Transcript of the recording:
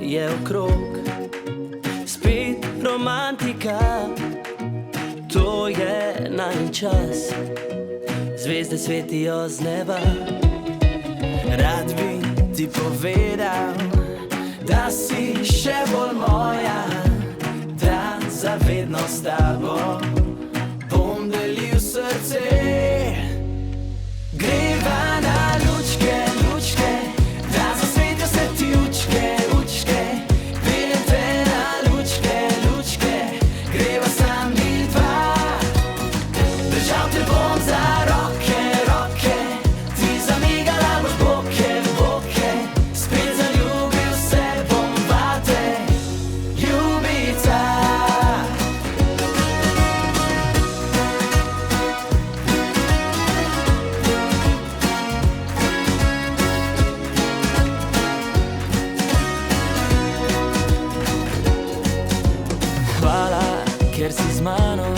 je okrog. Spet romantika, to je najin čas. Zvezde svetijo z neba. Rad bi ti povedal, da si še bolj moja, da zavedno s tabo bom delil srce. Greva na lučke, lučke, da zasvetijo se ti učke, učke. Peljem te na lučke, lučke, greva sam mi dva. Držal te bom za roke, roke, ti zamigala boš boke, boke. Spet zaljubil se bom vate, ljubica. Hvala, ker si z mano